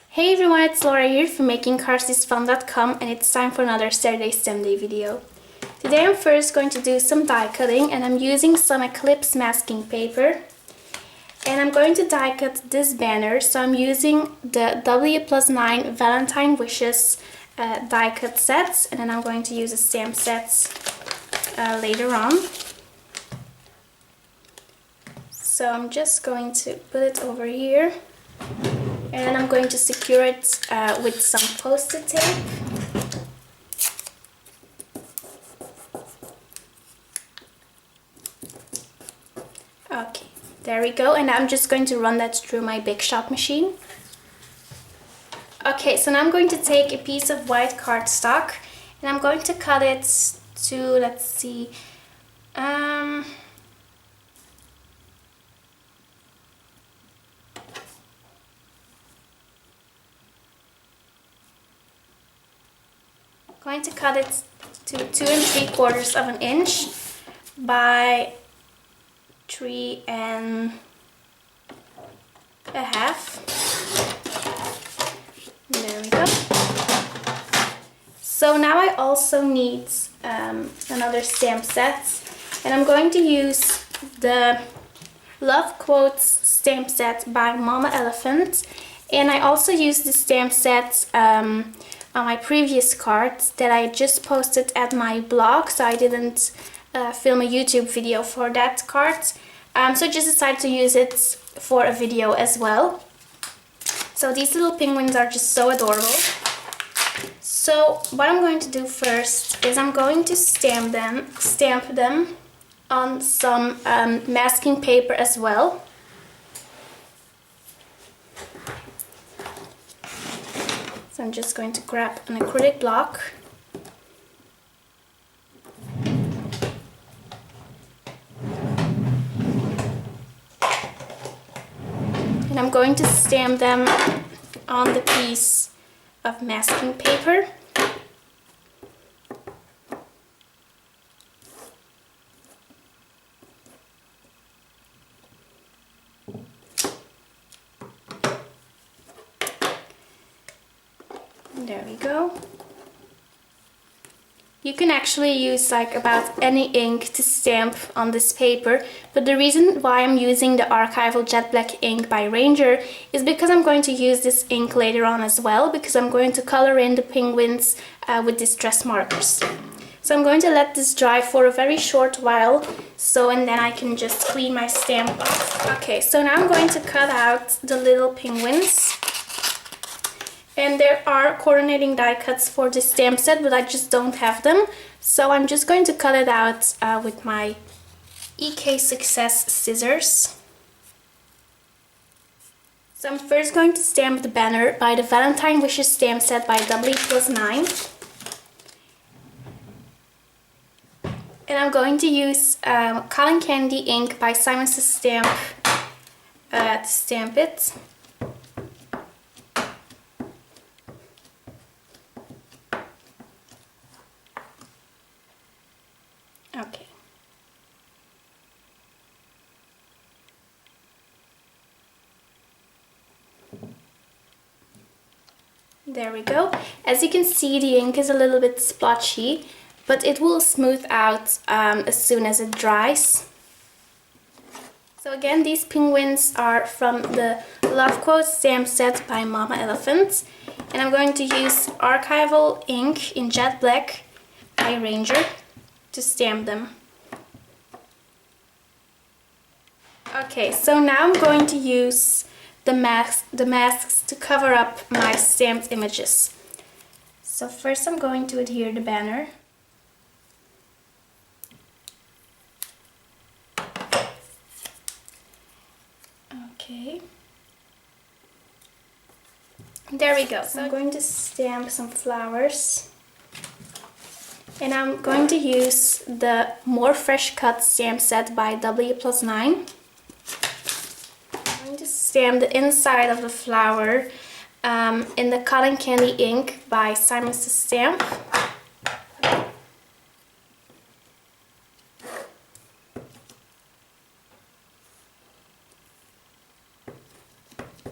Hey everyone, it's Laura here from makingcardsisfun.com, and it's time for another Saturday STEM Day video. Today I'm first going to do some die cutting, and I'm using some Eclipse masking paper. And I'm going to die cut this banner, so I'm using the W+9 Valentine Wishes die cut sets, and then I'm going to use the stamp sets later on. So I'm just going to put it over here. And I'm going to secure it with some post-it tape. Okay, there we go. And I'm just going to run that through my Big Shot machine. Okay, so now I'm going to take a piece of white cardstock and I'm going to cut it to, let's see, going to cut it to 2 3/4 of an inch by 3 1/2. There we go. So now I also need another stamp set, and I'm going to use the Love Quotes stamp set by Mama Elephant, and I also used the stamp set on my previous cards that I just posted at my blog, so I didn't film a YouTube video for that card, so I just decided to use it for a video as well. So these little penguins are just so adorable. So what I'm going to do first is I'm going to stamp them on some masking paper as well. So I'm just going to grab an acrylic block. And I'm going to stamp them on the piece of masking paper. There we go. You can actually use like about any ink to stamp on this paper, but the reason why I'm using the Archival Jet Black ink by Ranger is because I'm going to use this ink later on as well, because I'm going to color in the penguins with distress markers. So I'm going to let this dry for a very short while, and then I can just clean my stamp off. Okay, so now I'm going to cut out the little penguins. And there are coordinating die cuts for this stamp set, but I just don't have them. So I'm just going to cut it out with my EK Success scissors. So I'm first going to stamp the banner by the Valentine Wishes stamp set by W+9. And I'm going to use Cotton Candy ink by Simon Says Stamp to stamp it. Okay. There we go. As you can see, the ink is a little bit splotchy, but it will smooth out as soon as it dries. So again, these penguins are from the Love Quotes stamp set by Mama Elephant, and I'm going to use Archival ink in Jet Black by Ranger to stamp them. Okay, so now I'm going to use the masks to cover up my stamped images. So first I'm going to adhere the banner. Okay. There we go. So I'm going to stamp some flowers. And I'm going to use the More Fresh Cut stamp set by W+9. I'm going to stamp the inside of the flower in the Cotton Candy ink by Simon Says Stamp.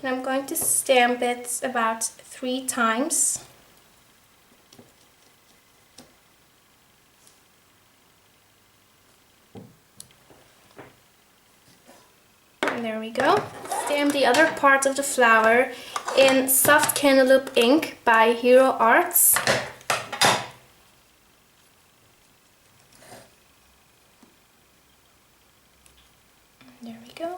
And I'm going to stamp it about 3 times. And there we go. Stamp the other part of the flower in Soft Cantaloupe ink by Hero Arts. There we go.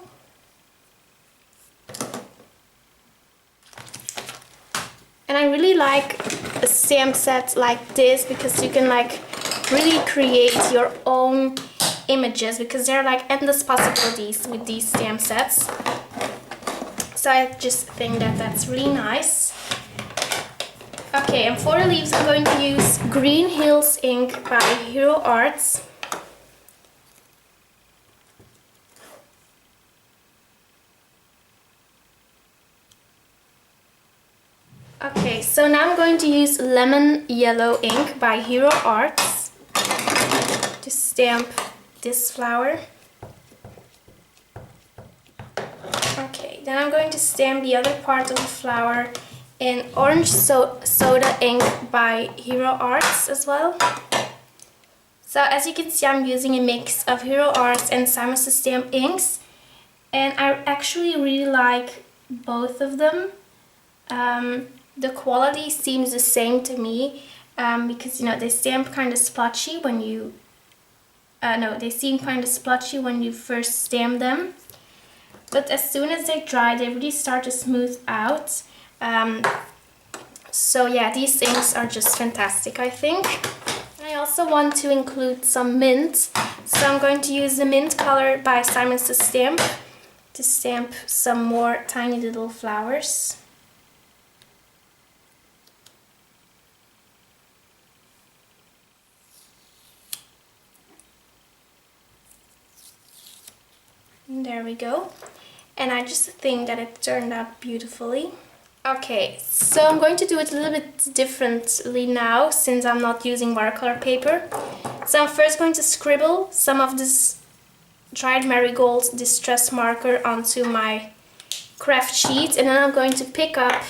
And I really like a stamp set like this because you can like really create your own images, because there are like endless possibilities with these stamp sets. So I just think that that's really nice. Okay, and for the leaves I'm going to use Green Hills ink by Hero Arts. Okay, so now I'm going to use Lemon Yellow ink by Hero Arts to stamp this flower. Okay, then I'm going to stamp the other part of the flower in Orange Soda ink by Hero Arts as well. So as you can see, I'm using a mix of Hero Arts and Simon Says Stamp inks, and I actually really like both of them. The quality seems the same to me, because you know they stamp kind of splotchy when you they seem kind of splotchy when you first stamp them, but as soon as they dry they really start to smooth out. So yeah, these inks are just fantastic, I think. I also want to include some mint, so I'm going to use the mint color by Simon Says Stamp to stamp some more tiny little flowers. And there we go. And I just think that it turned out beautifully. Okay, so I'm going to do it a little bit differently now since I'm not using watercolor paper. So I'm first going to scribble some of this dried marigold distress marker onto my craft sheet, and then I'm going to pick up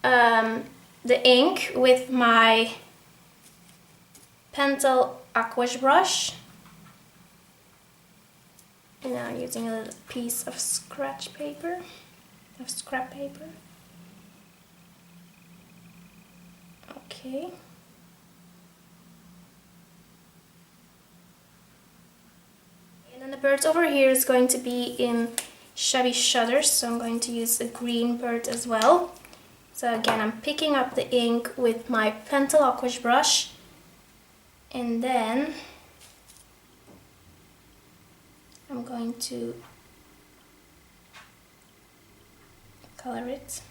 the ink with my Pentel aquash brush. And now I'm using a little piece of scrap paper. Okay. And then the bird over here is going to be in Chubby Shutters, so I'm going to use a green bird as well. So again, I'm picking up the ink with my Pentel aquash brush, and then I'm going to color it.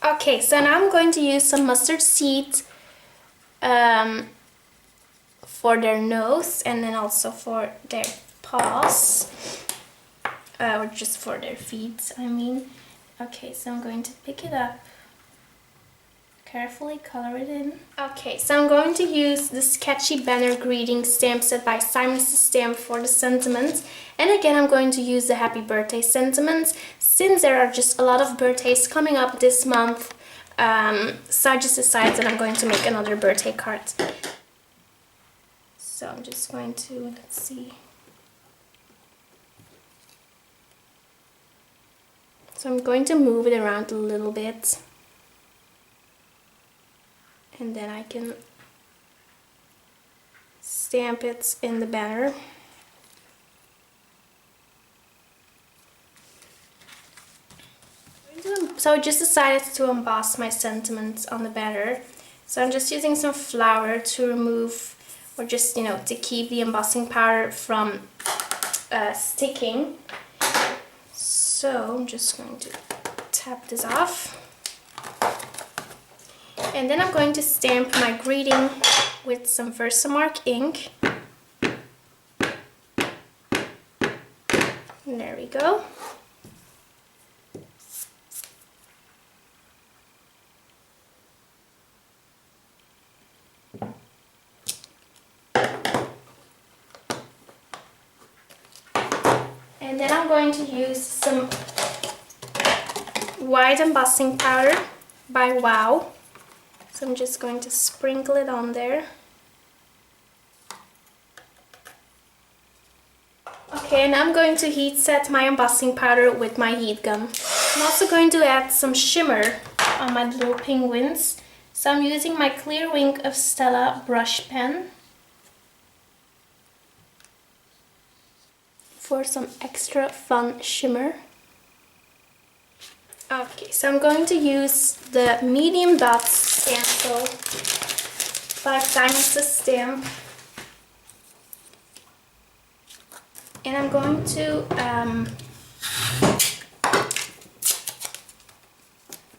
Okay, so now I'm going to use some mustard seed for their nose, and then also for their paws, or just for their feet, I mean. Okay, so I'm going to pick it up, carefully color it in. Okay, so I'm going to use the Sketchy Banner Greeting stamp set by Simon Says Stamp for the sentiments. And again, I'm going to use the happy birthday sentiments since there are just a lot of birthdays coming up this month. So I just decided that I'm going to make another birthday card. So I'm just going to, let's see. So I'm going to move it around a little bit, and then I can stamp it in the banner. So I just decided to emboss my sentiments on the banner. So I'm just using some flour to remove, or just, you know, to keep the embossing powder from sticking. So I'm just going to tap this off. And then I'm going to stamp my greeting with some Versamark ink. And there we go. And then I'm going to use some white embossing powder by Wow. So I'm just going to sprinkle it on there. Okay, and I'm going to heat set my embossing powder with my heat gun. I'm also going to add some shimmer on my little penguins. So I'm using my Clear Wing of Stella brush pen for some extra fun shimmer. Okay, so I'm going to use the medium dots Stencil by Diamonds to Stamp. And I'm going to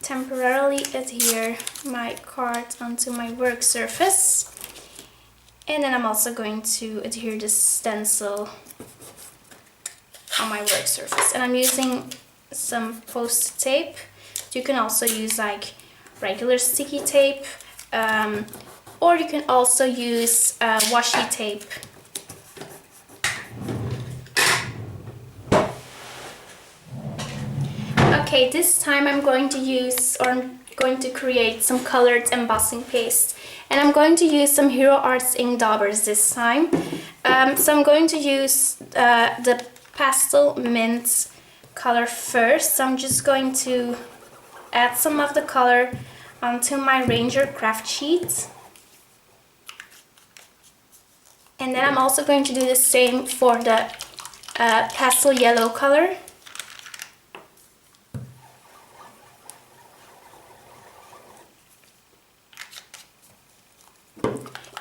temporarily adhere my card onto my work surface. And then I'm also going to adhere the stencil on my work surface. And I'm using some post-it tape. You can also use like regular sticky tape, or you can also use washi tape. Okay, this time I'm going to create some colored embossing paste, and I'm going to use some Hero Arts ink daubers this time. So I'm going to use the pastel mint color first. So I'm just going to add some of the color onto my Ranger craft sheet. And then I'm also going to do the same for the pastel yellow color.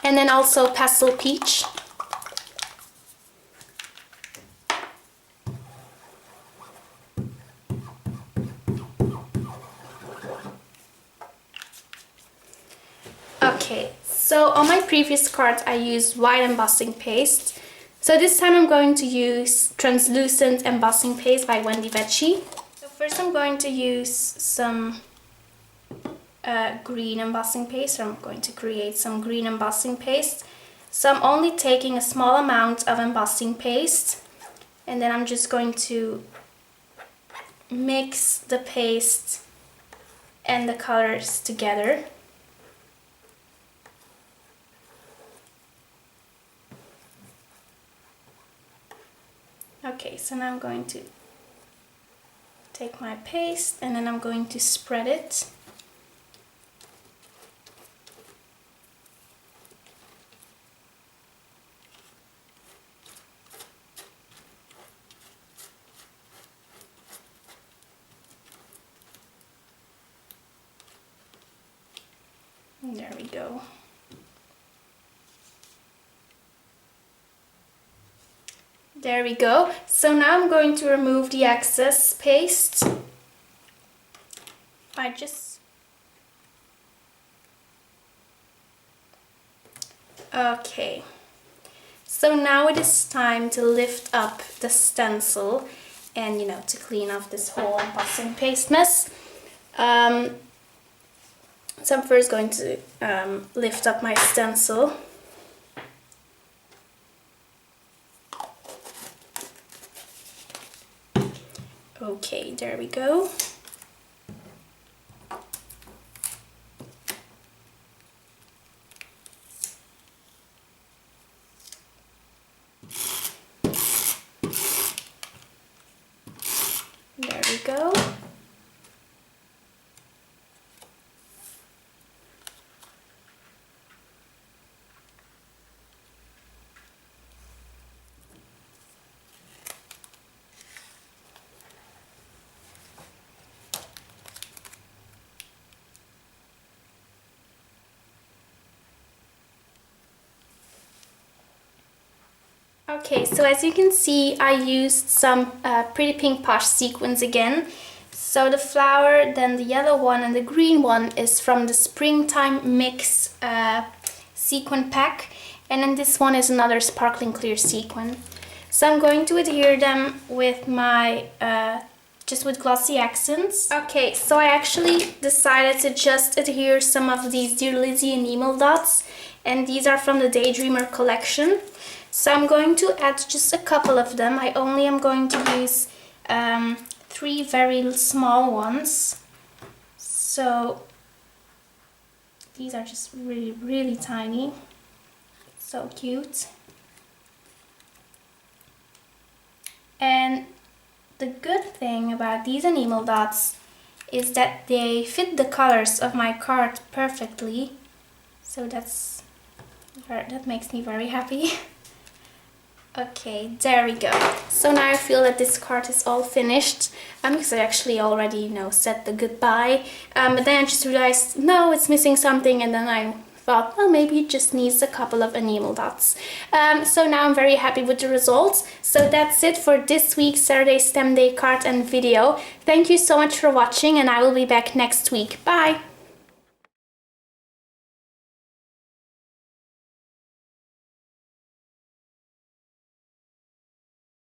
And then also pastel peach. Okay, so on my previous cards I used white embossing paste. So this time I'm going to use translucent embossing paste by Wendy Vecchi. So first I'm going to use some green embossing paste. So I'm going to create some green embossing paste. So I'm only taking a small amount of embossing paste, and then I'm just going to mix the paste and the colors together. Okay, so now I'm going to take my paste and then I'm going to spread it. And there we go. There we go. So now I'm going to remove the excess paste. Okay. So now it is time to lift up the stencil and, to clean off this whole embossing paste mess. So I'm first going to lift up my stencil. Okay, there we go. There we go. Okay, so as you can see, I used some Pretty Pink Posh sequins again. So the flower, then the yellow one and the green one is from the Springtime Mix sequin pack. And then this one is another sparkling clear sequin. So I'm going to adhere them with my, just with glossy accents. Okay, so I actually decided to just adhere some of these Dear Lizzie and Nemo dots. And these are from the Daydreamer collection. So I'm going to add just a couple of them. I only am going to use 3 very small ones. So these are just really tiny. So cute. And the good thing about these enamel dots is that they fit the colors of my card perfectly. So that makes me very happy. Okay, there we go. So now I feel that this card is all finished, because I actually already, you know, said the goodbye. But then I just realized, no, it's missing something, and then I thought, well, maybe it just needs a couple of enamel dots. So now I'm very happy with the results. So that's it for this week's Saturday STEM Day card and video. Thank you so much for watching, and I will be back next week. Bye!